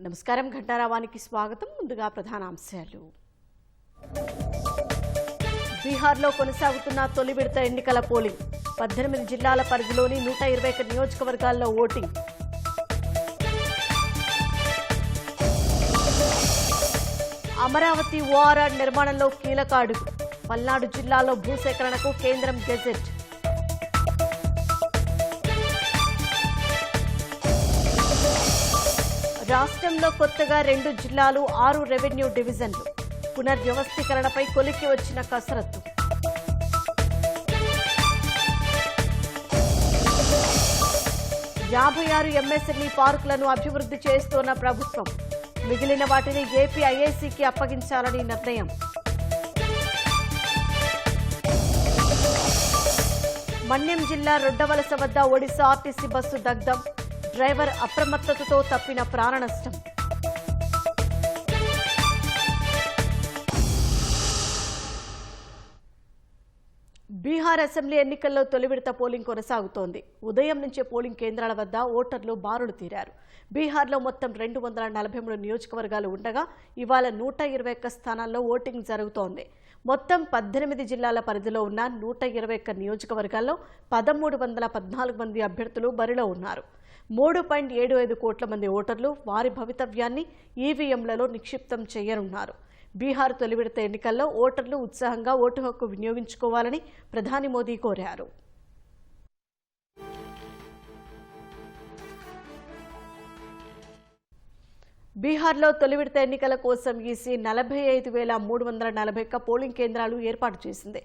నమస్కారం ఘంటారావానికి స్వాగతం. ముందుగా ప్రధానాంశాలు. బీహార్లో కొనసాగుతున్న తొలి విడత ఎన్నికల పోలింగ్. 18 జిల్లాల పరిధిలోని 121 నియోజకవర్గాల్లో ఓటింగ్. అమరావతి ఓఆర్ఆర్ నిర్మాణంలో కీలక అడుగు. పల్నాడు జిల్లాలో భూసేకరణకు కేంద్రం గెజెట్. రాష్ట్రంలో కొత్తగా 2 జిల్లాలు, 6 రెవెన్యూ డివిజన్లు. పునర్వ్యవస్థీకరణపై కొలిక్కి వచ్చిన కసరత్తు. యాభై 56 ఎంఎస్ఎంఈ పార్కులను అభివృద్ధి చేస్తోన్న ప్రభుత్వం. మిగిలిన వాటిని ఏపీ ఐఐసీకి అప్పగించాలని నిర్ణయం. మన్యం జిల్లా రొడ్డవలస వద్ద ఒడిశా ఆర్టీసీ బస్సు దగ్ధం. డ్రైవర్ అప్రమత్తతతో తప్పిన ప్రాణ నష్టం. బీహార్ అసెంబ్లీ ఎన్నికల్లో తొలి విడత పోలింగ్ కొనసాగుతోంది. ఉదయం నుంచే పోలింగ్ కేంద్రాల వద్ద ఓటర్లు బారులు తీరారు. బీహార్లో మొత్తం 243 నియోజకవర్గాలు ఉండగా ఇవాళ 121 స్థానాల్లో ఓటింగ్ జరుగుతోంది. మొత్తం 18 జిల్లాల పరిధిలో ఉన్న 121 నియోజకవర్గాల్లో 1314 మంది అభ్యర్థులు బరిలో ఉన్నారు. 3.75 కోట్ల మంది ఓటర్లు వారి భవితవ్యాన్ని ఈవీఎంలలో నిక్షిప్తం చేయనున్నారు. బీహార్ తొలి విడత ఎన్నికల్లో ఓటర్లు ఉత్సాహంగా ఓటు హక్కు వినియోగించుకోవాలని ప్రధాని మోదీ కోరారు. బీహార్లో తొలి విడత ఎన్నికల కోసం ఈసీ 45,341 పోలింగ్ కేంద్రాలు ఏర్పాటు చేసింది.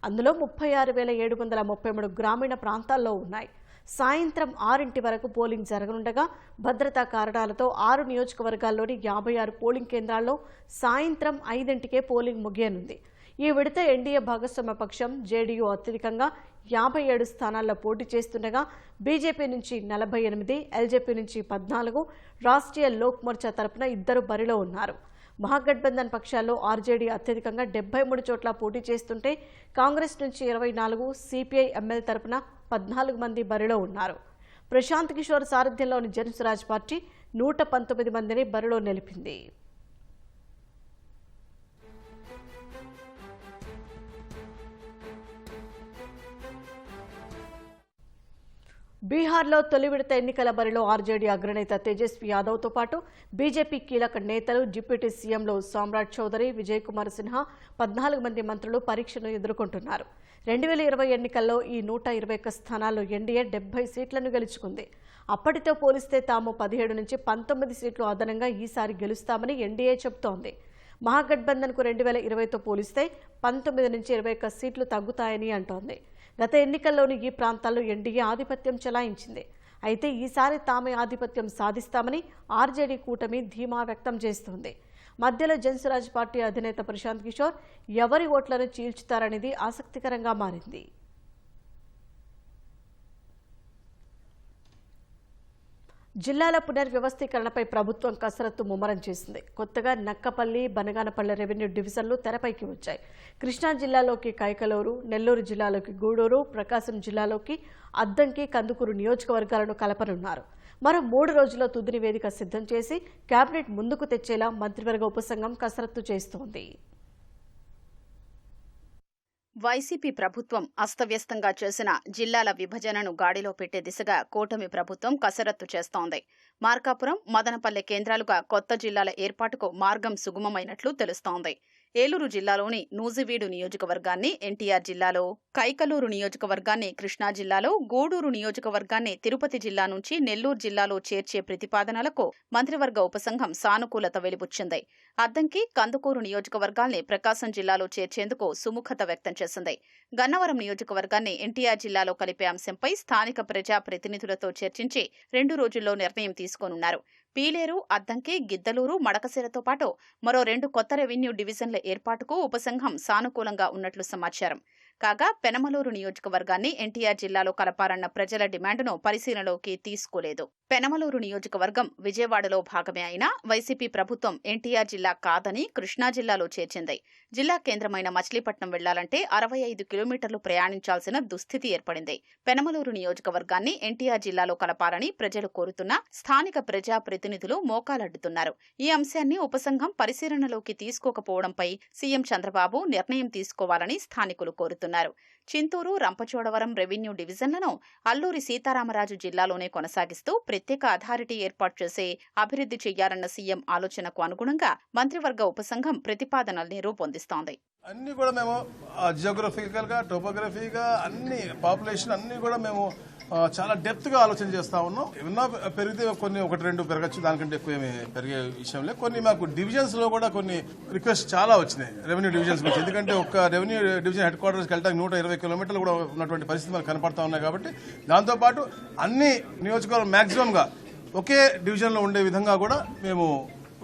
అందులో 36,733 గ్రామీణ ప్రాంతాల్లో ఉన్నాయి. సాయంత్రం 6 వరకు పోలింగ్ జరగనుండగా భద్రతా కారణాలతో 6 నియోజకవర్గాల్లోని 56 పోలింగ్ కేంద్రాల్లో సాయంత్రం 5కే పోలింగ్ ముగియనుంది. ఈ విడత ఎన్డీఏ భాగస్వామ్య పక్షం జేడీయూ అత్యధికంగా 57 స్థానాల్లో పోటీ చేస్తుండగా బీజేపీ నుంచి 48, ఎల్జేపీ నుంచి 14, రాష్ట్రీయ లోక్ మోర్చా తరపున 2 బరిలో ఉన్నారు. మహాగఠబంధన్ పక్షాల్లో ఆర్జేడీ అత్యధికంగా 73 చోట్ల పోటీ చేస్తుంటే కాంగ్రెస్ నుంచి 24, సిపిఐ ఎంఎల్ తరపున 14 మంది బరిలో ఉన్నారు. ప్రశాంత్ కిషోర్ సారథ్యంలోని జనస్వరాజ్ పార్టీ 119 మందిని బరిలో నిలిపింది. బీహార్లో తొలి విడత ఎన్నికల బరిలో ఆర్జేడీ అగ్రనేత తేజస్వి యాదవ్తో పాటు బీజేపీ కీలక నేతలు డిప్యూటీ సీఎంలు సామ్రాట్ చౌదరి, విజయ్ కుమార్ సిన్హా, 14 మంది మంత్రులు పరీక్షను ఎదుర్కొంటున్నారు. 2020 ఎన్నికల్లో ఈ 121 స్థానాల్లో ఎన్డీఏ 70 సీట్లను గెలుచుకుంది. అప్పటితో పోలిస్తే తాము 17 నుంచి 19 సీట్లు అదనంగా ఈసారి గెలుస్తామని ఎన్డీఏ చెబుతోంది. మహాగఠబంధన్కు 2020తో పోలిస్తే 19 నుంచి 21 సీట్లు తగ్గుతాయని అంటోంది. గత ఎన్నికల్లోని ఈ ప్రాంతాల్లో ఎన్డీఏ ఆధిపత్యం చెలాయించింది. అయితే ఈసారి తామే ఆధిపత్యం సాధిస్తామని ఆర్జేడీ కూటమి ధీమా వ్యక్తం చేస్తోంది. మధ్యలో జనస్వరాజ్ పార్టీ అధినేత ప్రశాంత్ కిషోర్ ఎవరి ఓట్లను చీల్చుతారనేది ఆసక్తికరంగా మారింది. జిల్లాల పునర్వ్యవస్థీకరణపై ప్రభుత్వం కసరత్తు ముమ్మరం చేసింది. కొత్తగా నక్కపల్లి, బనగానపల్లె రెవెన్యూ డివిజన్లు తెరపైకి వచ్చాయి. కృష్ణా జిల్లాలోకి కైకలూరు, నెల్లూరు జిల్లాలోకి గూడూరు, ప్రకాశం జిల్లాలోకి అద్దంకి, కందుకూరు నియోజకవర్గాలను కలపనున్నారు. మరో 3 రోజుల్లో తుది నివేదిక సిద్ధం చేసి కేబినెట్ ముందుకు తెచ్చేలా మంత్రివర్గ ఉపసంఘం కసరత్తు చేస్తోంది. వైసీపీ ప్రభుత్వం అస్తవ్యస్తంగా చేసిన జిల్లాల విభజనను గాడిలో పెట్టే దిశగా కూటమి ప్రభుత్వం కసరత్తు చేస్తోంది. మార్కాపురం, మదనపల్లె కేంద్రాలుగా కొత్త జిల్లాల ఏర్పాటుకు మార్గం సుగమమైనట్లు తెలుస్తోంది. ఏలూరు జిల్లాలోని నూజివీడు నియోజకవర్గాన్ని ఎన్టీఆర్ జిల్లాలో, కైకలూరు నియోజకవర్గాన్ని కృష్ణా జిల్లాలో, గూడూరు నియోజకవర్గాన్ని తిరుపతి జిల్లా నుంచి నెల్లూరు జిల్లాలో చేర్చే ప్రతిపాదనలకు మంత్రివర్గ ఉపసంఘం సానుకూలత వెలిబుచ్చింది. అద్దంకి, కందుకూరు నియోజకవర్గాల్ని ప్రకాశం జిల్లాలో చేర్చేందుకు సుముఖత వ్యక్తం చేసింది. గన్నవరం నియోజకవర్గాన్ని ఎన్టీఆర్ జిల్లాలో కలిపే అంశంపై స్థానిక ప్రజా ప్రతినిధులతో చర్చించి 2 రోజుల్లో నిర్ణయం తీసుకోనున్నారు. పీలేరు, అద్దంకి, గిద్దలూరు, మడకశిరతో పాటు మరో 2 కొత్త రెవెన్యూ డివిజన్ల ఏర్పాటుకు ఉపసంఘం సానుకూలంగా ఉన్నట్లు సమాచారం. కాగా పెనమలూరు నియోజకవర్గాన్ని ఎన్టీఆర్ జిల్లాలో కలపాలన్న ప్రజల డిమాండ్ను పరిశీలనలోకి తీసుకోలేదు. పెనమలూరు నియోజకవర్గం విజయవాడలో భాగమే అయినా వైసీపీ ప్రభుత్వం ఎన్టీఆర్ జిల్లా కాదని కృష్ణా జిల్లాలో చేర్చింది. జిల్లా కేంద్రమైన మచిలీపట్నం వెళ్లాలంటే 65 కిలోమీటర్లు ప్రయాణించాల్సిన దుస్థితి ఏర్పడింది. పెనమలూరు నియోజకవర్గాన్ని ఎన్టీఆర్ జిల్లాలో కలపాలని ప్రజలు కోరుతున్నా స్థానిక ప్రజా ప్రతినిధులు మోకాలడ్డుతున్నారు. ఈ అంశాన్ని ఉపసంఘం పరిశీలనలోకి తీసుకోకపోవడంపై సీఎం చంద్రబాబు నిర్ణయం తీసుకోవాలని స్థానికులు కోరుతున్నారు. చింతూరు, రంపచోడవరం రెవెన్యూ డివిజన్లను అల్లూరి సీతారామరాజు జిల్లాలోనే కొనసాగిస్తూ ప్రత్యేక అథారిటీ ఏర్పాటు చేసే అభివృద్ధి చేయాలన్న సీఎం ఆలోచనకు అనుగుణంగా మంత్రివర్గ ఉపసంఘం ప్రతిపాదనల్ని రూపొందిస్తోంది. అన్ని కూడా మేము జియోగ్రఫికల్ గా, టోపోగ్రఫీగా అన్ని పాపులేషన్ అన్ని కూడా మేము చాలా డెప్త్ గా ఆలోచన చేస్తా ఉన్నాం. ఏమన్నా పెరిగితే కొన్ని 1-2 పెరగచ్చు, దానికంటే ఎక్కువ ఏమి పెరిగే విషయం లేదు. కొన్ని మాకు డివిజన్స్ లో కూడా కొన్ని రిక్వెస్ట్ చాలా వచ్చినాయి రెవెన్యూ డివిజన్స్ గురించి. ఎందుకంటే ఒక రెవెన్యూ డివిజన్ హెడ్ క్వార్టర్స్కి వెళ్ళడానికి 120 కిలోమీటర్లు కూడా ఉన్నటువంటి పరిస్థితి మనకు కనపడతా ఉన్నాయి. కాబట్టి దాంతోపాటు అన్ని నియోజకవర్గం మాక్సిమం గా ఒకే డివిజన్ లో ఉండే విధంగా కూడా మేము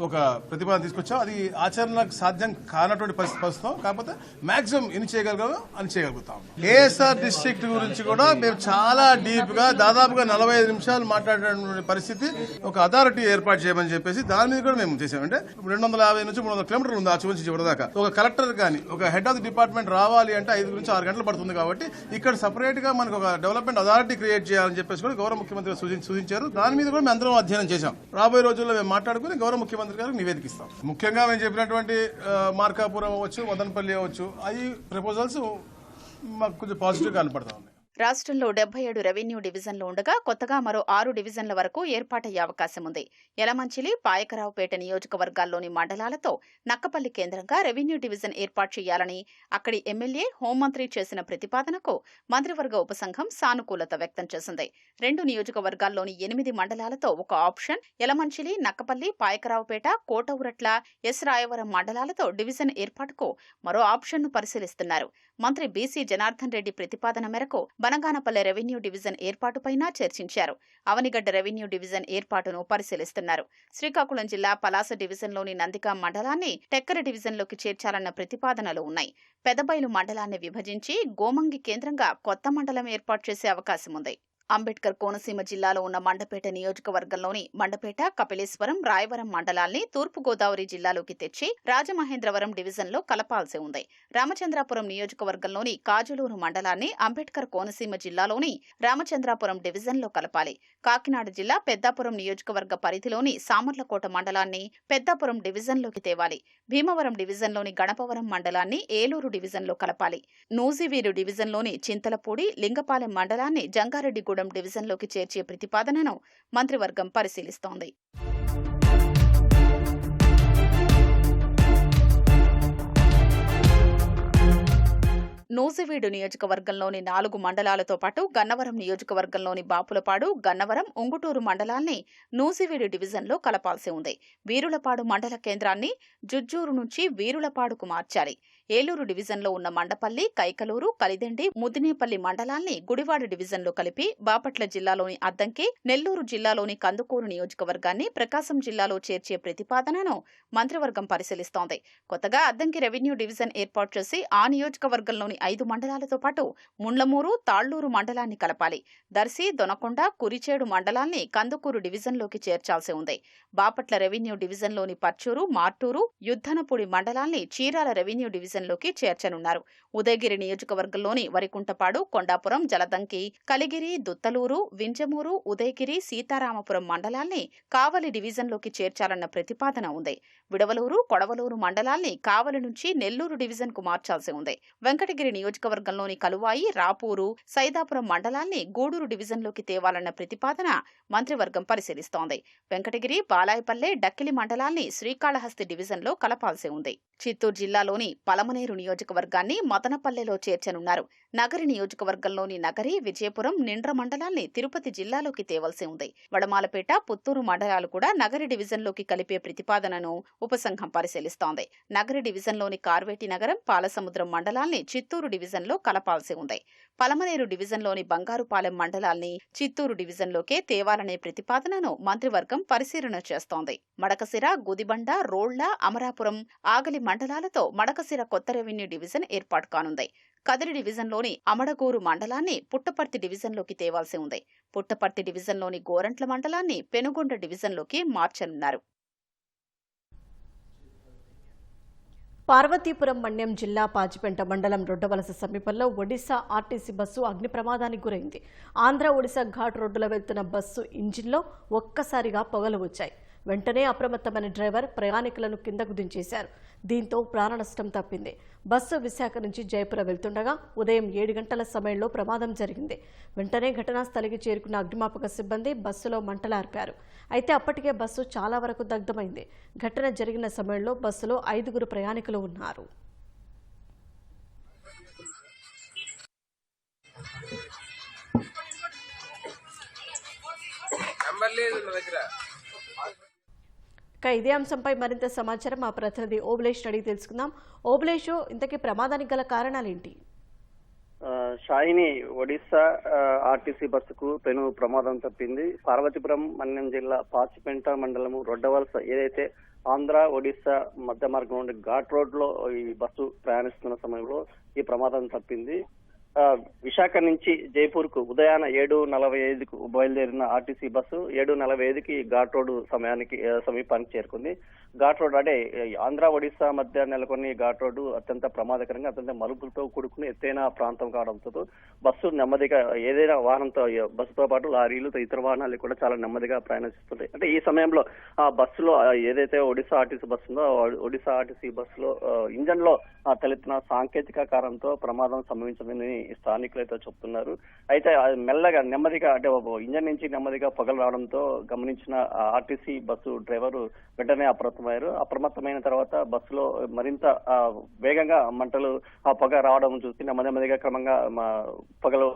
ఒక ప్రతిపాదన తీసుకొచ్చాం. అది ఆచరణకు సాధ్యం కానటువంటి పరిస్థితి వస్తాం. కాకపోతే మాక్సిమం ఎన్ని చేయగలుగుతామో అని చేయగలుగుతాం. ఏఎస్ఆర్ డిస్ట్రిక్ట్ గురించి కూడా మేము చాలా డీప్ గా దాదాపుగా 45 నిమిషాలు మాట్లాడేటువంటి పరిస్థితి ఒక అథారిటీ ఏర్పాటు చేయమని చెప్పేసి దాని మీద కూడా మేము చేసామంటే 250 నుంచి 300 కిలోమీటర్లు ఉంది ఆ నుంచి చివరిదాకా. ఒక కలెక్టర్ కానీ ఒక హెడ్ ఆఫ్ ది డిపార్ట్మెంట్ రావాలి అంటే 5 నుంచి 6 గంటలు పడుతుంది. కాబట్టి ఇక్కడ సపరేట్ గా మనకు ఒక డెవలప్మెంట్ అథారిటీ క్రియేట్ చేయాలని చెప్పేసి కూడా గౌరవ ముఖ్యమంత్రి సూచించారు. దాని మీద కూడా మేము అందరం అధ్యయనం చేశాం. రాబోయే రోజుల్లో మేము మాట్లాడుకుని గౌరవ ముఖ్యమంత్రి గారికి నివేదికిస్తాం. ముఖ్యంగా మేము చెప్పినటువంటి మార్కాపురం అవ్వచ్చు, మదనపల్లి అవ్వచ్చు, అవి ప్రపోజల్స్ మాకు కొంచెం పాజిటివ్ గా కనపడతా ఉన్నాయి. రాష్ట్రంలో 77 రెవెన్యూ డివిజన్లు ఉండగా కొత్తగా మరో 6 డివిజన్ల వరకు ఏర్పాటయ్యే అవకాశం ఉంది. యలమంచిలి, పాయకరావుపేట నియోజకవర్గాల్లోని మండలాలతో నక్కపల్లి కేంద్రంగా రెవెన్యూ డివిజన్ ఏర్పాటు చేయాలని అక్కడి ఎమ్మెల్యే, హోంమంత్రి చేసిన ప్రతిపాదనకు మంత్రివర్గ ఉపసంఘం సానుకూలత వ్యక్తం చేసింది. 2 నియోజకవర్గాల్లోని 8 మండలాలతో ఒక ఆప్షన్, యలమంచిలి, నక్కపల్లి, పాయకరావుపేట, కోటౌరట్ల, ఎస్ రాయవరం మండలాలతో డివిజన్ ఏర్పాటుకు మరో ఆప్షన్ను పరిశీలిస్తున్నారు. మంత్రి బీసీ జనార్దన్ రెడ్డి ప్రతిపాదన మేరకు బనగానపల్లె రెవెన్యూ డివిజన్ ఏర్పాటుపైన చర్చించారు. అవనిగడ్డ రెవెన్యూ డివిజన్ ఏర్పాటును పరిశీలిస్తున్నారు. శ్రీకాకుళం జిల్లా పలాస డివిజన్లోని నందిగాం మండలాన్ని టెక్కర డివిజన్లోకి చేర్చాలన్న ప్రతిపాదనలు ఉన్నాయి. పెదబైలు మండలాన్ని విభజించి గోమంగి కేంద్రంగా కొత్త మండలం ఏర్పాటు చేసే అవకాశం ఉంది. అంబేద్కర్ కోనసీమ జిల్లాలో ఉన్న మండపేట నియోజకవర్గంలోని మండపేట, కపిలేశ్వరం, రాయవరం మండలాల్ని తూర్పుగోదావరి జిల్లాలోకి తెచ్చి రాజమహేంద్రవరం డివిజన్లో కలపాల్సి ఉంది. రామచంద్రాపురం నియోజకవర్గంలోని కాజులూరు మండలాన్ని అంబేద్కర్ కోనసీమ జిల్లాలోని రామచంద్రాపురం డివిజన్లో కలపాలి. కాకినాడ జిల్లా పెద్దాపురం నియోజకవర్గ పరిధిలోని సామర్లకోట మండలాన్ని పెద్దాపురం డివిజన్లోకి తేవాలి. భీమవరం డివిజన్లోని గణపవరం మండలాన్ని ఏలూరు డివిజన్లో కలపాలి. నూజివీడు డివిజన్లోని చింతలపూడి, లింగపాలెం మండలాన్ని జంగారెడ్డిగూడెం డివిజన్లోకి చేర్చే ప్రతిపాదనను మంత్రివర్గం పరిశీలిస్తోంది. నూజివీడు నియోజకవర్గంలోని 4 మండలాలతో పాటు గన్నవరం నియోజకవర్గంలోని బాపులపాడు, గన్నవరం, ఉంగుటూరు మండలాల్ని నూజివీడు డివిజన్లో కలపాల్సి ఉంది. వీరులపాడు మండల కేంద్రాన్ని జుజ్జూరు నుంచి వీరులపాడుకు మార్చాలి. ఏలూరు డివిజన్లో ఉన్న మండపల్లి, కైకలూరు, కలిదెండి, ముదినేపల్లి మండలాల్ని గుడివాడ డివిజన్లో కలిపి బాపట్ల జిల్లాలోని అద్దంకి, నెల్లూరు జిల్లాలోని కందుకూరు నియోజకవర్గాన్ని ప్రకాశం జిల్లాలో చేర్చే ప్రతిపాదనను మంత్రివర్గం పరిశీలిస్తోంది. కొత్తగా అద్దంకి రెవెన్యూ డివిజన్ ఏర్పాటు చేసి ఆ నియోజకవర్గంలోని 5 మండలాలతో పాటు ముండ్లమూరు, తాళ్లూరు మండలాన్ని కలపాలి. దర్శి, దొనకొండ, కురిచేడు మండలాల్ని కందుకూరు డివిజన్లోకి చేర్చాల్సి ఉంది. బాపట్ల రెవెన్యూ డివిజన్లోని పర్చూరు, మార్టూరు, యుద్ధనపూడి మండలాల్ని చీరాల రెవెన్యూ డివిజన్లోకి చేర్చనున్నారు. ఉదయగిరి నియోజకవర్గంలోని వరికుంటపాడు, కొండాపురం, జలదంకి, కలిగిరి, దుత్తలూరు, వింజమూరు, ఉదయగిరి, సీతారామపురం మండలాల్ని కావలి డివిజన్లోకి చేర్చాలన్న ప్రతిపాదన ఉంది. విడవలూరు, కొడవలూరు మండలాల్ని కావలి నుంచి నెల్లూరు డివిజన్కు మార్చాల్సి ఉంది. వెంకటగిరి నియోజకవర్గంలోని కలువాయి, రాపూరు, సైదాపురం మండలాల్ని గూడూరు డివిజన్లోకి తేవాలన్న ప్రతిపాదన మంత్రివర్గం పరిశీలిస్తోంది. వెంకటగిరి, బాలాయపల్లె, డక్కిలి మండలాల్ని శ్రీకాళహస్తి డివిజన్లో కలపాల్సి ఉంది. చిత్తూరు జిల్లాలోని పలమనేరు నియోజకవర్గాన్ని మదనపల్లెలో చేర్చనున్నారు. నగరి నియోజకవర్గంలోని నగరి, విజయపురం, నిండ్ర మండలాల్ని తిరుపతి జిల్లాలోకి తేవలసి ఉంది. వడమాలపేట, పుత్తూరు మండలాలు కూడా నగరి డివిజన్లోకి కలిపే ప్రతిపాదనను ఉపసంఘం పరిశీలిస్తోంది. నగరి డివిజన్లోని కార్వేటి నగరం, పాలసముద్రం మండలాల్ని చిత్తూరు డివిజన్లో కలపాల్సి ఉంది. పలమనేరు డివిజన్లోని బంగారుపాలెం మండలాల్ని చిత్తూరు డివిజన్లోకే తేవాలనే ప్రతిపాదనను మంత్రివర్గం పరిశీలన చేస్తోంది. మడకసిర, గుదిబండ, రోళ్ల, అమరాపురం, ఆగలి మండలాలతో మడకసిర కొత్త రెవెన్యూ డివిజన్ ఏర్పాటు కానుంది. కదిరి డివిజన్లోని అమడగూరు మండలాన్ని పుట్టపర్తి డివిజన్లోకి తేవాల్సి ఉంది. పుట్టపర్తి డివిజన్లోని గోరంట్ల మండలాన్ని పెనుగొండ డివిజన్లోకి మార్చనున్నారు. పార్వతీపురం మన్యం జిల్లా పాజిపెంట మండలం రొడ్డవలస సమీపంలో ఒడిశా ఆర్టీసీ బస్సు అగ్ని ప్రమాదానికి గురైంది. ఆంధ్ర ఒడిశా ఘాట్ రోడ్డులో వెళ్తున్న బస్సు ఇంజిన్లో ఒక్కసారిగా పొగలు వచ్చాయి. వెంటనే అప్రమత్తమైన డ్రైవర్ ప్రయాణికులను కిందకు దించేశారు. దీంతో ప్రాణ నష్టం తప్పింది. బస్సు విశాఖ నుంచి జయపుర వెళ్తుండగా ఉదయం 7 గంటల సమయంలో ప్రమాదం జరిగింది. వెంటనే ఘటనా స్థలికి చేరుకున్న అగ్నిమాపక సిబ్బంది బస్సులో మంటలార్పారు. అయితే అప్పటికే బస్సు చాలా వరకు దగ్ధమైంది. ఘటన జరిగిన సమయంలో బస్సులో 5 ప్రయాణికులు ఉన్నారు. ఇదే అంశంపై మరింత సమాచారం మా ప్రతినిధి ఓబులేష్ అడిగి తెలుసుకుందాం. ఓబులేష్, ఇంతకీ ప్రమాదానికి గల కారణాలేంటి? షాయిని ఒడిశా ఆర్టీసీ బస్సుకు పెను ప్రమాదం తప్పింది. పార్వతీపురం మన్యం జిల్లా పాచిపెంట మండలము రొడ్డవలస ఏదైతే ఆంధ్ర ఒడిశా మధ్య మార్గం నుండి ఘాట్ రోడ్ లో ఈ బస్సు ప్రయాణిస్తున్న సమయంలో ఈ ప్రమాదం తప్పింది. విశాఖ నుంచి జైపూర్ కు ఉదయాన 7:45కు బయలుదేరిన ఆర్టీసీ బస్సు 7:45కి ఘాట్ రోడ్ సమీపానికి చేరుకుంది. ఘాట్ రోడ్ అంటే ఆంధ్ర ఒడిశా మధ్య నెలకొని ఘాట్ రోడ్డు అత్యంత ప్రమాదకరంగా అత్యంత మలుపులతో కూడుకుని ఎత్తైన ప్రాంతం కావడంతో బస్సు నెమ్మదిగా ఏదైనా వాహనంతో బస్సుతో పాటు లారీలు ఇతర వాహనాలు కూడా చాలా నెమ్మదిగా ప్రయాణిస్తుంటాయి. అంటే ఈ సమయంలో ఆ బస్సులో ఏదైతే ఒడిశా ఆర్టీసీ బస్సు ఉందో ఒడిశా ఆర్టీసీ బస్సులో ఇంజన్ లో తలెత్తిన సాంకేతిక కారణంతో ప్రమాదం సంభవించిందని స్థానికులు అయితే చెప్తున్నారు. అయితే మెల్లగా నెమ్మదిగా అంటే ఇంజన్ నుంచి నెమ్మదిగా పొగలు రావడంతో గమనించిన ఆర్టీసీ బస్సు డ్రైవరు వెంటనే అప్రమత్తమైన తర్వాత బస్సులో మరింత వేగంగా మంటలు ఆ పొగ రావడం చూసి నెమ్మదిగా క్రమంగా పొగలు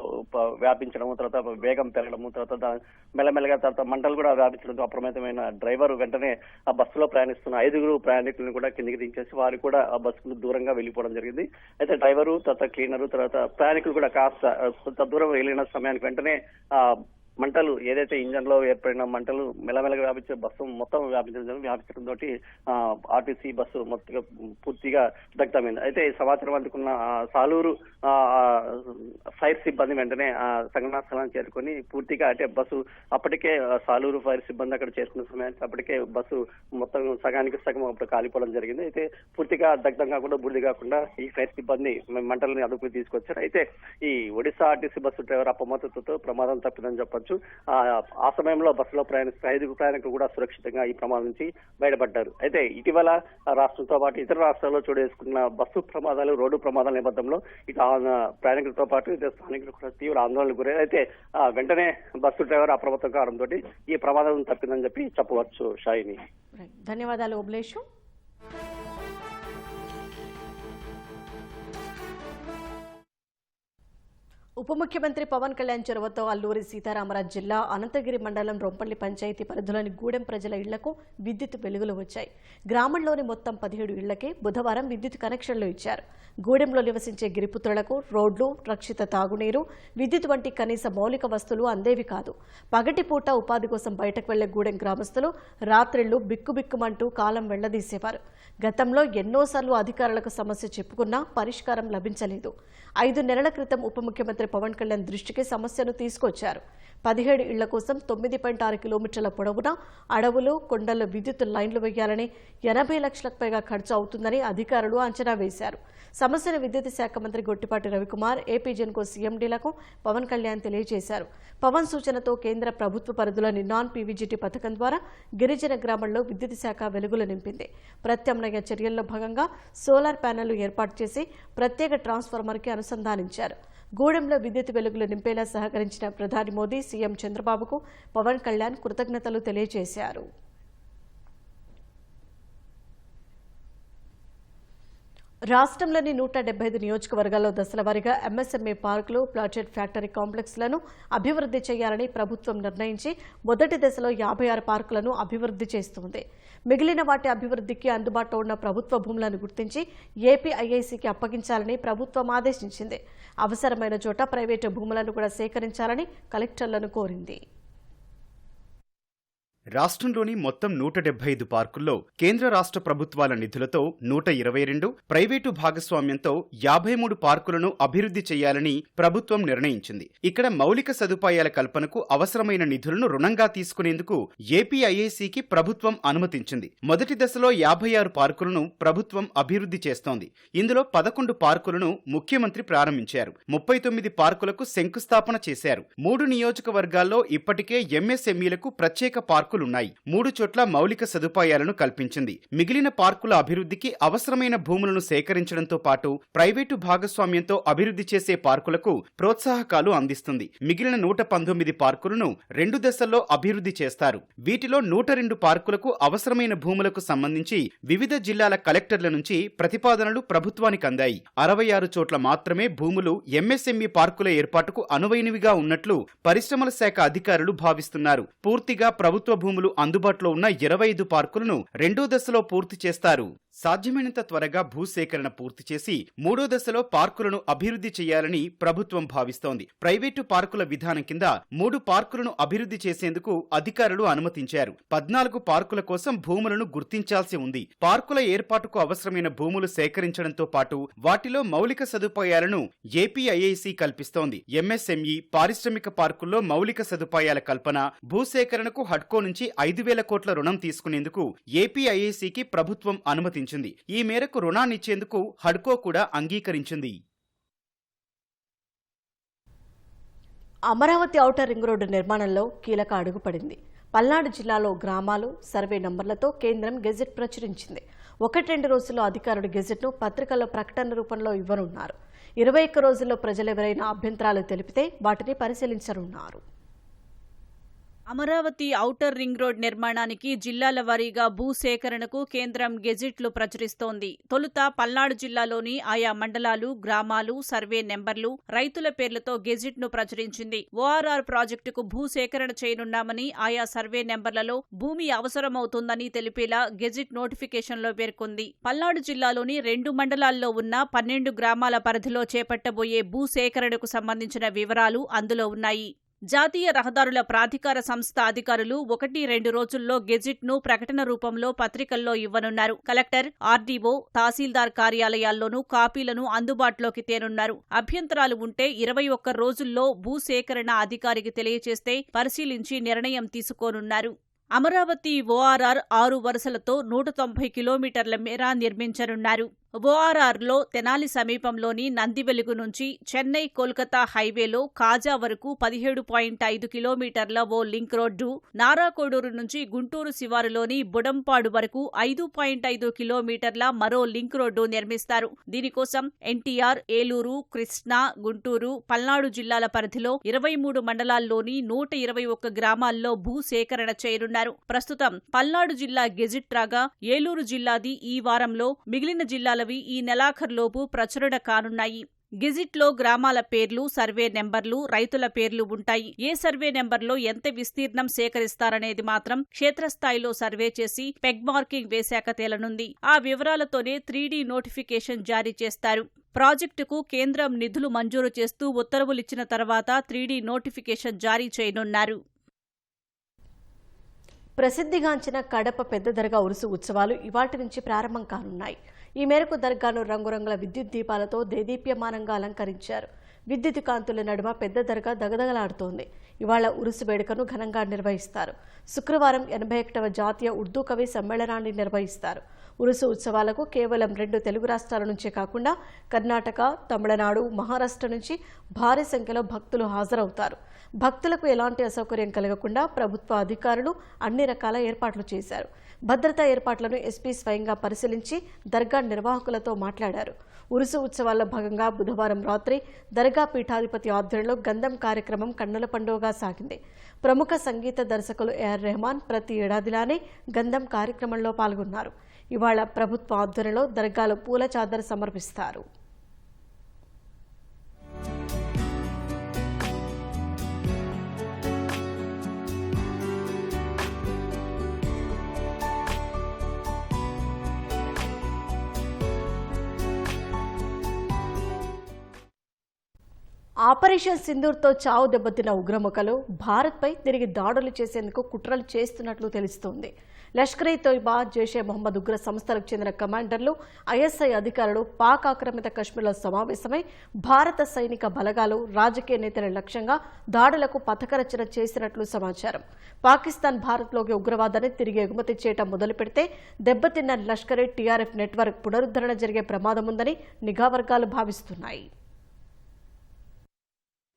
వ్యాపించడం, తర్వాత వేగం పెరగడం, తర్వాత మెల్లమెల్లగా తర్వాత మంటలు కూడా వ్యాపించడంతో అప్రమత్తమైన డ్రైవర్ వెంటనే ఆ బస్సులో ప్రయాణిస్తున్న 5 ప్రయాణికులను కూడా కిందికి దించేసి వారు కూడా ఆ బస్సుకు దూరంగా వెళ్లిపోవడం జరిగింది. అయితే డ్రైవరు తర్వాత క్లీనరు తర్వాత ప్రయాణికులు కూడా కాస్త కొంత దూరం వెళ్ళిన సమయానికి వెంటనే మంటలు ఏదైతే ఇంజన్ లో ఏర్పడిన మంటలు మెల్లమెల్లగా వ్యాపించే బస్సు మొత్తం వ్యాపించడంతో ఆర్టీసీ బస్సు మొత్తం పూర్తిగా దగ్ధమైంది. అయితే ఈ సమాచారం అందుకున్న సాలూరు ఫైర్ సిబ్బంది వెంటనే సంఘటనా స్థలానికి చేరుకొని పూర్తిగా అంటే బస్సు అప్పటికే సాలూరు ఫైర్ సిబ్బంది అక్కడ చేరుకున్న సమయానికి అప్పటికే బస్సు మొత్తం సగానికి సగం అప్పుడు కాలిపోవడం జరిగింది. అయితే పూర్తిగా దగ్ధం కాకుండా బూడిద కాకుండా ఈ ఫైర్ సిబ్బంది మంటలని అదుపుకి తీసుకొచ్చారు. అయితే ఈ ఒడిశా ఆర్టీసీ బస్సు డ్రైవర్ అప్రమత్తతతో ప్రమాదం తప్పిందని చెప్పొచ్చు. ఆ సమయంలో బస్సులో ప్రయాణిస్తున్న 5 ప్రయాణికులు కూడా సురక్షితంగా ఈ ప్రమాదం నుంచి బయటపడ్డారు. అయితే ఇటీవల రాష్ట్రంతో పాటు ఇతర రాష్ట్రాల్లో చోటేసుకున్న బస్సు ప్రమాదాలు, రోడ్డు ప్రమాదాల నేపథ్యంలో ఇటు ప్రయాణికులతో పాటు ఇతర స్థానికులు కూడా తీవ్ర ఆందోళనకు గురయ్యారు. అయితే వెంటనే బస్సు డ్రైవర్ అప్రమత్తం కావడంతో ఈ ప్రమాదం తప్పిందని చెప్పవచ్చు. షాయిని, ధన్యవాదాలు ఓబులేష్. ఉప ముఖ్యమంత్రి పవన్ కళ్యాణ్ చొరవతో అల్లూరి సీతారామరాజు జిల్లా అనంతగిరి మండలం రొంపల్లి పంచాయతీ పరిధిలోని గూడెం ప్రజల ఇళ్లకు విద్యుత్ వెలుగులు వచ్చాయి. గ్రామంలోని మొత్తం 17 ఇళ్లకే బుధవారం విద్యుత్ కనెక్షన్లు ఇచ్చారు. గూడెంలో నివసించే గిరిపుత్రులకు రోడ్లు, రక్షిత తాగునీరు, విద్యుత్ వంటి కనీస మౌలిక వస్తువులు అందేవి కాదు. పగటిపూట ఉపాధి కోసం బయటకు వెళ్లే గూడెం గ్రామస్తులు రాత్రిళ్లు బిక్కుబిక్కుమంటూ కాలం వెళ్లదీసేవారు. గతంలో ఎన్నోసార్లు అధికారులకు సమస్య చెప్పుకున్నా పరిష్కారం లభించలేదు. 5 నెలల క్రితం ఉప ముఖ్యమంత్రి పవన్ కళ్యాణ్ దృష్టికి సమస్యను తీసుకొచ్చారు. 17 ఇళ్ల కోసం 9.6 కిలోమీటర్ల పొడవున అడవులు, కొండల్లో విద్యుత్ లైన్లు వేయాలని 80 లక్షలకు పైగా ఖర్చు అవుతుందని అధికారులు అంచనా వేశారు. సమస్యను విద్యుత్ శాఖ మంత్రి గొట్టిపాటి రవికుమార్, ఏపీ జెన్కో సీఎండీలకు పవన్ కళ్యాణ్ తెలియజేశారు. పవన్ సూచనతో కేంద్ర ప్రభుత్వ పరిధిలోని నాన్ పీవీజీటీ పథకం ద్వారా గిరిజన గ్రామంలో విద్యుత్ శాఖ వెలుగులు నింపింది. ప్రత్యామ్నాయ చర్యల్లో భాగంగా సోలార్ ప్యానెళ్లు ఏర్పాటు చేసి ప్రత్యేక ట్రాన్స్ఫార్మర్కి అనుసంధానించారు. గూడెంలో విద్యుత్ వెలుగులు నింపేలా సహకరించిన ప్రధాని మోదీ, సీఎం చంద్రబాబుకు పవన్ కళ్యాణ్ కృతజ్ఞతలు తెలియజేశారు. రాష్ట్రంలోని 175 నియోజకవర్గాల్లో దశలవారీగా ఎంఎస్ఎంఈ పార్కులు, ప్లాటెడ్ ఫ్యాక్టరీ కాంప్లెక్స్లను అభివృద్ధి చేయాలని ప్రభుత్వం నిర్ణయించి మొదటి దశలో 56 పార్కులను అభివృద్ధి చేస్తుంది. మిగిలిన వాటి అభివృద్ధికి అందుబాటులో ఉన్న ప్రభుత్వ భూములను గుర్తించి ఏపీఐఐసికి అప్పగించాలని ప్రభుత్వం ఆదేశించింది. అవసరమైన చోట ప్రైవేటు భూములను కూడా సేకరించాలని కలెక్టర్లను కోరింది. రాష్ట్రంలోని మొత్తం 175 పార్కుల్లో కేంద్ర రాష్ట్ర ప్రభుత్వాల నిధులతో 122, ప్రైవేటు భాగస్వామ్యంతో 53 పార్కులను అభివృద్ధి చేయాలని ప్రభుత్వం నిర్ణయించింది. ఇక్కడ మౌలిక సదుపాయాల కల్పనకు అవసరమైన నిధులను రుణంగా తీసుకునేందుకు ఏపీఐఐసికి ప్రభుత్వం అనుమతించింది. మొదటి దశలో 56 పార్కులను ప్రభుత్వం అభివృద్ధి చేస్తోంది. ఇందులో 11 పార్కులను ముఖ్యమంత్రి ప్రారంభించారు. 39 పార్కులకు శంకుస్థాపన చేశారు. 3 నియోజకవర్గాల్లో ఇప్పటికే ఎంఎస్ఎంఈలకు ప్రత్యేక పార్కులున్నాయి. 3 చోట్ల మౌలిక సదుపాయాలను కల్పించింది. మిగిలిన పార్కుల అభివృద్ధికి అవసరమైన భూములను సేకరించడంతో పాటు ప్రైవేటు భాగస్వామ్యంతో అభివృద్ధి చేసే పార్కులకు ప్రోత్సాహకాలు అందిస్తుంది. మిగిలిన 119 పార్కులను 2 దశల్లో అభివృద్ధి చేస్తారు. వీటిలో 102 పార్కులకు అవసరమైన భూములకు సంబంధించి వివిధ జిల్లాల కలెక్టర్ల నుంచి ప్రతిపాదనలు ప్రభుత్వానికి అందాయి. 66 చోట్ల మాత్రమే భూములు ఎంఎస్ఎంఈ పార్కుల ఏర్పాటుకు అనువైనవిగా ఉన్నట్లు పరిశ్రమల శాఖ అధికారులు భావిస్తున్నారు. పూర్తిగా ప్రభుత్వ భూములు అందుబాటులో ఉన్న 25 పార్కులను 2వ దశలో పూర్తి చేస్తారు. సాధ్యమైనంత త్వరగా భూసేకరణ పూర్తి చేసి 3వ దశలో పార్కులను అభివృద్ధి చేయాలని ప్రభుత్వం భావిస్తోంది. ప్రైవేటు పార్కుల విధానం కింద 3 పార్కులను అభివృద్ధి చేసేందుకు అధికారులు అనుమతించారు. 14 పార్కుల కోసం భూములను గుర్తించాల్సి ఉంది. పార్కుల ఏర్పాటుకు అవసరమైన భూములు సేకరించడంతో పాటు వాటిలో మౌలిక సదుపాయాలను ఏపీఐఐసి కల్పిస్తోంది. ఎంఎస్ఎంఈ, పారిశ్రామిక పార్కుల్లో మౌలిక సదుపాయాల కల్పన, భూసేకరణకు హడ్కో నుంచి 5,000 కోట్ల రుణం తీసుకునేందుకు ఏపీఐఐసికి ప్రభుత్వం అనుమతించింది. ఈ మేరకు రుణాన్నిచ్చేందుకు హడ్కో కూడా అంగీకరించింది. అమరావతి ఔటర్ రింగ్ రోడ్డు నిర్మాణంలో కీలక అడుగు పడింది. పల్నాడు జిల్లాలో గ్రామాలు, సర్వే నంబర్లతో కేంద్రం గెజెట్ ప్రచురించింది. 1-2 రోజుల్లో అధికారులు గెజెట్ను పత్రికల్లో ప్రకటన రూపంలో ఇవ్వనున్నారు. 21 రోజుల్లో ప్రజలెవరైనా అభ్యంతరాలు తెలిపితే వాటిని పరిశీలించనున్నారు. అమరావతి ఔటర్ రింగ్ రోడ్ నిర్మాణానికి జిల్లాల వారీగా భూసేకరణకు కేంద్రం గెజిట్లు ప్రచురిస్తోంది. తొలుత పల్నాడు జిల్లాలోని ఆయా మండలాలు, గ్రామాలు, సర్వే నెంబర్లు, రైతుల పేర్లతో గెజిట్ను ప్రచురించింది. ఓఆర్ఆర్ ప్రాజెక్టుకు భూసేకరణ చేయనున్నామని, ఆయా సర్వే నెంబర్లలో భూమి అవసరమవుతుందని తెలిపేలా గెజిట్ నోటిఫికేషన్లో పేర్కొంది. పల్నాడు జిల్లాలోని 2 మండలాల్లో ఉన్న 12 గ్రామాల పరిధిలో చేపట్టబోయే భూసేకరణకు సంబంధించిన వివరాలు అందులో ఉన్నాయి. జాతీయ రహదారుల ప్రాధికార సంస్థ అధికారులు 1-2 రోజుల్లో గెజిట్ను ప్రకటన రూపంలో పత్రికల్లో ఇవ్వనున్నారు. కలెక్టర్, ఆర్డీఓ, తహసీల్దార్ కార్యాలయాల్లోనూ కాపీలను అందుబాటులోకి తేనున్నారు. అభ్యంతరాలు ఉంటే 21 రోజుల్లో భూసేకరణ అధికారికి తెలియచేస్తే పరిశీలించి నిర్ణయం తీసుకోనున్నారు. అమరావతి ఓఆర్ఆర్ 6 వరుసలతో 190 కిలోమీటర్ల మేర నిర్మించనున్నారు. ఓఆర్ఆర్లో తెనాలి సమీపంలోని నందివెలుగు నుంచి చెన్నై కోల్కతా హైవేలో కాజా వరకు 17.5 కిలోమీటర్ల ఓ లింక్ రోడ్డు, నారాకోడూరు నుంచి గుంటూరు శివారులోని బుడంపాడు వరకు 5.5 కిలోమీటర్ల మరో లింక్ రోడ్డు నిర్మిస్తారు. దీనికోసం ఎన్టీఆర్, ఏలూరు, కృష్ణా, గుంటూరు, పల్నాడు జిల్లాల పరిధిలో 23 మండలాల్లోని 121 గ్రామాల్లో భూసేకరణ చేయనున్నారు. ప్రస్తుతం పల్నాడు జిల్లా గెజిట్ రాగా ఏలూరు జిల్లాది ఈ వారంలో, మిగిలిన జిల్లాల ఈ నెలాఖరులోపు ప్రచురణ కానున్నాయి. గెజిట్లో గ్రామాల పేర్లు, సర్వే నెంబర్లు, రైతుల పేర్లు ఉంటాయి. ఏ సర్వే నెంబర్లో ఎంత విస్తీర్ణం సేకరిస్తారనేది మాత్రం క్షేత్రస్థాయిలో సర్వే చేసి పెగ్ మార్కింగ్ వేశాక తేలనుంది. ఆ వివరాలతోనే 3D నోటిఫికేషన్ జారీ చేస్తారు. ప్రాజెక్టుకు కేంద్రం నిధులు మంజూరు చేస్తూ ఉత్తర్వులిచ్చిన తర్వాత 3D నోటిఫికేషన్ జారీ చేయనున్నారు. ప్రసిద్ధిగాంచిన కడప పెద్ద దర్గా ఉరుసు ఉత్సవాలు ఇవాటి నుంచి ప్రారంభం కానున్నాయి. ఈ మేరకు దర్గాను రంగురంగుల విద్యుత్ దీపాలతో దేదీప్యమానంగా అలంకరించారు. విద్యుత్ కాంతుల నడుమ పెద్ద దర్గా దగదగలాడుతోంది. ఇవాళ ఉరుసు వేడుకను ఘనంగా నిర్వహిస్తారు. శుక్రవారం 81వ జాతీయ ఉర్దూ కవి సమ్మేళనాన్ని నిర్వహిస్తారు. ఉరుసు ఉత్సవాలకు కేవలం 2 తెలుగు రాష్ట్రాల నుంచే కాకుండా కర్ణాటక, తమిళనాడు, మహారాష్ట్ర నుంచి భారీ సంఖ్యలో భక్తులు హాజరవుతారు. భక్తులకు ఎలాంటి అసౌకర్యం కలగకుండా ప్రభుత్వ అధికారులు అన్ని రకాల ఏర్పాట్లు చేశారు. భద్రతా ఏర్పాట్లను ఎస్పీ స్వయంగా పరిశీలించి దర్గా నిర్వాహకులతో మాట్లాడారు. ఉరుసు ఉత్సవాల్లో భాగంగా బుధవారం రాత్రి దర్గా పీఠాధిపతి ఆధ్వర్యంలో గంధం కార్యక్రమం కన్నుల పండుగగా సాగింది. ప్రముఖ సంగీత దర్శకులు ఏఆర్ రెహమాన్ ప్రతి ఏడాదిలానే గంధం కార్యక్రమంలో పాల్గొన్నారు. ఇవాళ ప్రభుత్వ ఆధ్వర్యంలో దర్గాలో పూల చాదర సమర్పిస్తారు. ఆపరేషన్ సింధూర్తో చావు దెబ్బతిన్న ఉగ్రముఖలు భారత్పై తిరిగి దాడులు చేసేందుకు కుట్రలు చేస్తున్నట్లు తెలుస్తోంది. లష్కర్ ఇ తోయిబా, జైషే మొహమ్మద్ ఉగ్ర సంస్థలకు చెందిన కమాండర్లు, ఐఎస్ఐ అధికారులు పాక్ ఆక్రమిత కశ్మీర్లో సమావేశమై భారత సైనిక బలగాలు, రాజకీయ నేతల లక్ష్యంగా దాడులకు పథకరచన చేసినట్లు సమాచారం. పాకిస్తాన్ భారత్లోకి ఉగ్రవాదాన్ని తిరిగి ఎగుమతి చేయడం మొదలుపెడితే దెబ్బతిన్న లష్కర్ టీఆర్ఎఫ్ నెట్వర్క్ పునరుద్ధరణ జరిగే ప్రమాదముందని నిఘా వర్గాలు భావిస్తున్నాయి.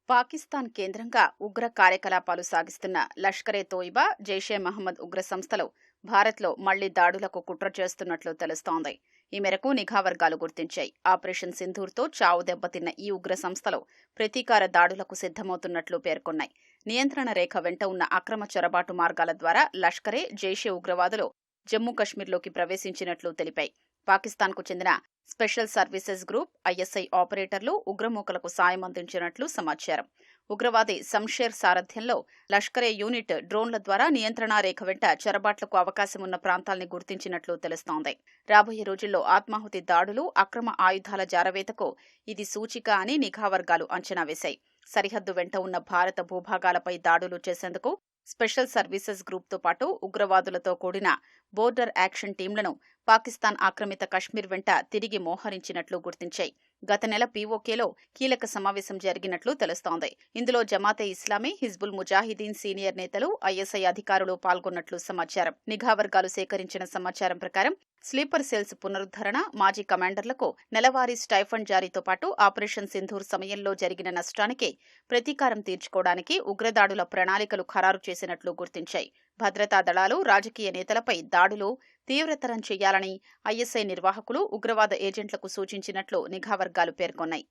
పాకిస్తాన్ కేంద్రంగా ఉగ్ర కార్యకలాపాలు సాగిస్తున్న లష్కర్ ఎ తోయిబా, జైషే మహమ్మద్ ఉగ్ర సంస్థలు భారత్లో మళ్లీ దాడులకు కుట్ర చేస్తున్నట్లు తెలుస్తోంది. ఈ మేరకు నిఘా వర్గాలు గుర్తించాయి. ఆపరేషన్ సింధూర్తో చావు దెబ్బతిన్న ఈ ఉగ్ర సంస్థలు ప్రతీకార దాడులకు సిద్దమవుతున్నట్లు పేర్కొన్నాయి. నియంత్రణ రేఖ వెంట ఉన్న అక్రమ చొరబాటు మార్గాల ద్వారా లష్కరే, జైషే ఉగ్రవాదులు జమ్మూ కశ్మీర్లోకి ప్రవేశించినట్లు తెలిపాయి. పాకిస్తాన్కు చెందిన స్పెషల్ సర్వీసెస్ గ్రూప్, ఐఎస్ఐ ఆపరేటర్లు ఉగ్రమూకలకు సాయం అందించినట్లు సమాచారం. ఉగ్రవాది శంషేర్ సారథ్యంలో లష్కరే యూనిట్ డ్రోన్ల ద్వారా నియంత్రణ రేఖ వెంట చొరబాట్లకు అవకాశం ఉన్న ప్రాంతాల్ని గుర్తించినట్లు తెలుస్తోంది. రాబోయే రోజుల్లో ఆత్మాహుతి దాడులు, అక్రమ ఆయుధాల జారవేతకు ఇది సూచిక అని నిఘా వర్గాలు అంచనా వేశాయి. సరిహద్దు వెంట ఉన్న భారత భూభాగాలపై దాడులు చేసేందుకు స్పెషల్ సర్వీసెస్ గ్రూప్తో పాటు ఉగ్రవాదులతో కూడిన బోర్డర్ యాక్షన్ టీంలను పాకిస్తాన్ ఆక్రమిత కశ్మీర్ వెంట తిరిగి మోహరించినట్లు గుర్తించాయి. గత నెల పీఓకేలో కీలక సమావేశం జరిగినట్లు తెలుస్తోంది. ఇందులో జమాతే ఇస్లామీ, హిజ్బుల్ ముజాహిదీన్ సీనియర్ నేతలు, ఐఎస్ఐ అధికారులు పాల్గొన్నట్లు సమాచారం. నిఘా వర్గాలు సేకరించిన సమాచారం ప్రకారం స్లీపర్ సెల్స్ పునరుద్ధరణ, మాజీ కమాండర్లకు నెలవారీ స్టైఫండ్ జారీతో పాటు ఆపరేషన్ సింధూర్ సమయంలో జరిగిన నష్టానికి ప్రతీకారం తీర్చుకోవడానికి ఉగ్రదాడుల ప్రణాళికలు ఖరారు చేసినట్లు గుర్తించాయి. భద్రతా దళాలు, రాజకీయ నేతలపై దాడులు తీవ్రతరం చేయాలని ఐఎస్ఐ నిర్వాహకులు ఉగ్రవాద ఏజెంట్లకు సూచించినట్లు నిఘా వర్గాలు పేర్కొన్నాయి.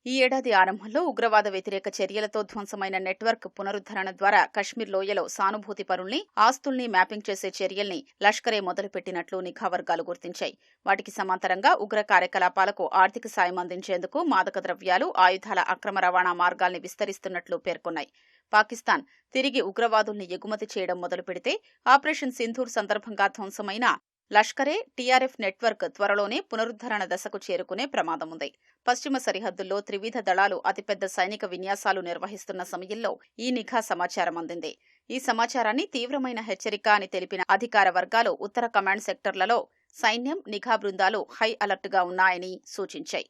ఈ ఏడాది ఆరంభంలో ఉగ్రవాద వ్యతిరేక చర్యలతో ధ్వంసమైన నెట్వర్క్ పునరుద్ధరణ ద్వారా కశ్మీర్ లోయలో సానుభూతి పరుల్ని, ఆస్తుల్ని మ్యాపింగ్ చేసే చర్యల్ని లష్కరే మొదలుపెట్టినట్లు నిఘా వర్గాలు గుర్తించాయి. వాటికి సమాంతరంగా ఉగ్ర కార్యకలాపాలకు ఆర్థిక సాయం అందించేందుకు మాదక ద్రవ్యాలు, ఆయుధాల అక్రమ రవాణా మార్గాల్ని విస్తరిస్తున్నట్లు పేర్కొన్నాయి. పాకిస్తాన్ తిరిగి ఉగ్రవాదుల్ని ఎగుమతి చేయడం మొదలుపెడితే ఆపరేషన్ సింధూర్ సందర్భంగా ధ్వంసమైన లష్కరే, టీఆర్ఎఫ్ నెట్వర్క్ త్వరలోనే పునరుద్ధరణ దశకు చేరుకునే ప్రమాదముంది. పశ్చిమ సరిహద్దుల్లో త్రివిధ దళాలు అతిపెద్ద సైనిక విన్యాసాలు నిర్వహిస్తున్న సమయంలో ఈ నిఘా సమాచారం అందింది. ఈ సమాచారాన్ని తీవ్రమైన హెచ్చరిక అని తెలిపిన అధికార వర్గాలు ఉత్తర కమాండ్ సెక్టర్లలో సైన్యం, నిఘా బృందాలు హై అలర్ట్గా ఉన్నాయని సూచించాయి.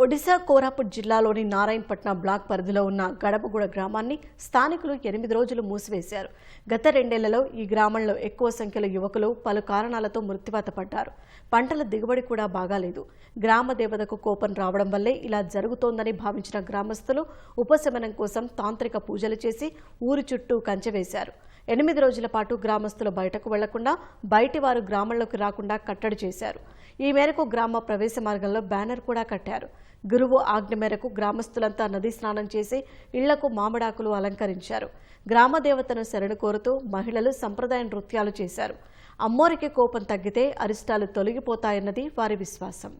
ఒడిశా కోరాపుట్ జిల్లాలోని నారాయణపట్న బ్లాక్ పరిధిలో ఉన్న గడపగూడ గ్రామాన్ని స్థానికులు 8 రోజులు మూసివేశారు. గత 2 ఏళ్లలో ఈ గ్రామంలో ఎక్కువ సంఖ్యలో యువకులు పలు కారణాలతో మృత్యువాత పడ్డారు. పంటల దిగుబడి కూడా బాగాలేదు. గ్రామ దేవతకు కోపం రావడం వల్లే ఇలా జరుగుతోందని భావించిన గ్రామస్తులు ఉపశమనం కోసం తాంత్రిక పూజలు చేసి ఊరు చుట్టూ కంచె వేశారు. 8 రోజుల పాటు గ్రామస్తులు బయటకు వెళ్లకుండా, బయటి వారు గ్రామంలోకి రాకుండా కట్టడి చేశారు. ఈ మేరకు గ్రామ ప్రవేశ మార్గంలో బ్యానర్ కూడా కట్టారు. గురువు ఆజ్ఞ మేరకు గ్రామస్తులంతా నదీ స్నానం చేసి ఇళ్లకు మామిడాకులు అలంకరించారు. గ్రామ దేవతను శరణు కోరుతూ మహిళలు సంప్రదాయ నృత్యాలు చేశారు. అమ్మోరికి కోపం తగ్గితే అరిష్టాలు తొలగిపోతాయన్నది వారి విశ్వాసం.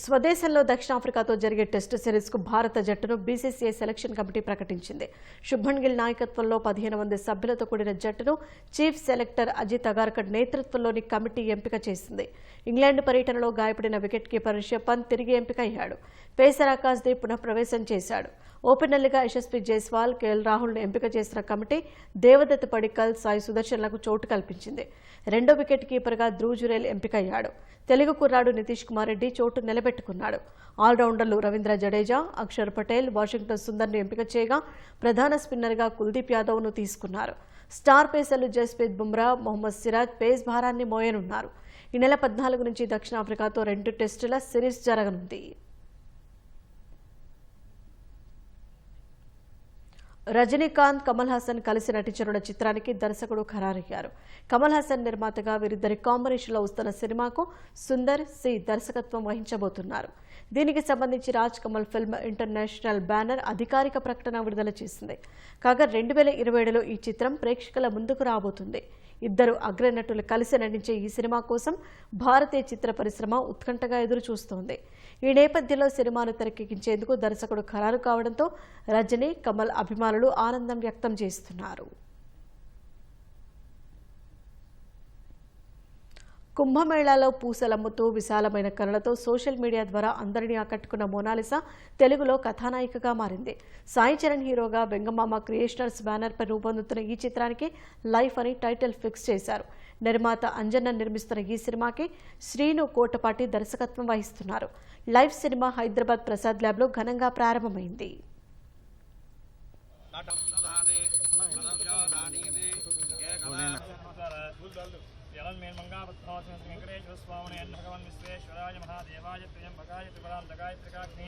స్వదేశంలో దక్షిణాఫ్రికాతో జరిగే టెస్టు సిరీస్కు భారత జట్టును బీసీసీఐ సెలక్షన్ కమిటీ ప్రకటించింది. శుభ్మన్ గిల్ నాయకత్వంలో 15 మంది సభ్యులతో కూడిన జట్టును చీఫ్ సెలెక్టర్ అజిత్ అగార్కర్ నేతృత్వంలోని కమిటీ ఎంపిక చేసింది. ఇంగ్లాండ్ పర్యటనలో గాయపడిన వికెట్ కీపర్ రిషబ్ పంత్ తిరిగి ఎంపికయ్యాడు. పేసర్ ఆకాశ్దీప్ పునఃప్రవేశం చేశాడు. ఓపెనర్లుగా యశస్వి జైస్వాల్, కేఎల్ రాహుల్ను ఎంపిక చేసిన కమిటీ దేవదత్ పడిక్కల్, సాయి సుదర్శన్లకు చోటు కల్పించింది. రెండో వికెట్ కీపర్గా ధ్రువ్ జురేల్ ఎంపికయ్యాడు. తెలుగు కుర్రాడు నితీష్ కుమార్ రెడ్డి చోటు నిలబెట్టుకున్నాడు. ఆల్రౌండర్లు రవీంద్ర జడేజా, అక్షర్ పటేల్, వాషింగ్టన్ సుందర్ను ఎంపిక చేయగా ప్రధాన స్పిన్నర్గా కుల్దీప్ యాదవ్ను తీసుకున్నారు. స్టార్ పేసర్లు జస్ప్రీత్ బుమ్రా, మొహమ్మద్ సిరాజ్ పేస్ భారాన్ని మోయనున్నారు. ఈ నెల 14 నుంచి దక్షిణాఫ్రికాతో 2 టెస్టుల సిరీస్ జరగనుంది. రజనీకాంత్, కమల్ హాసన్ కలిసి నటించనున్న చిత్రానికి దర్శకుడు ఖరారయ్యారు. కమల్ హాసన్ నిర్మాతగా వీరిద్దరి కాంబినేషన్లో వస్తున్న సినిమాకు సుందర్ సి దర్శకత్వం వహించబోతున్నారు. దీనికి సంబంధించి Raj Kamal film international banner అధికారిక ప్రకటన విడుదల చేసింది. కాగా 2027లో ఈ చిత్రం ప్రేక్షకుల ముందుకు రాబోతుంది. ఇద్దరు అగ్రనటులు కలిసి నటించే ఈ సినిమా కోసం భారతీయ చిత్ర పరిశ్రమ ఉత్కంఠగా ఎదురు చూస్తోంది. ఈ నేపథ్యంలో సినిమాను తెరకెక్కించేందుకు దర్శకుడు ఖరారు కావడంతో రజనీ, కమల్ అభిమానులు ఆనందం వ్యక్తం చేస్తున్నారు. కుంభమేళాలో పూసలమ్ముతూ విశాలమైన కళలతో సోషల్ మీడియా ద్వారా అందరినీ ఆకట్టుకున్న మోనాలిసా తెలుగులో కథానాయికగా మారింది. సాయి చరణ్ హీరోగా వెంగమామ క్రియేషనల్స్ బ్యానర్పై రూపొందుతున్న ఈ చిత్రానికి లైఫ్ అని టైటిల్ ఫిక్స్ చేశారు. నిర్మాత అంజన్న నిర్మిస్తున్న ఈ సినిమాకి శ్రీను కోటపాటి దర్శకత్వం వహిస్తున్నారు. లైవ్ సినిమా హైదరాబాద్ ప్రసాద్ ల్యాబ్లో ఘనంగా ప్రారంభమైంది. వెంకటేశ్వర స్వామి భగవాన్ విశ్వేశ్వరాయ మహాదేవాయ త్ర్యంబకాయ త్రిపురాంతకాయ త్రికాగ్ని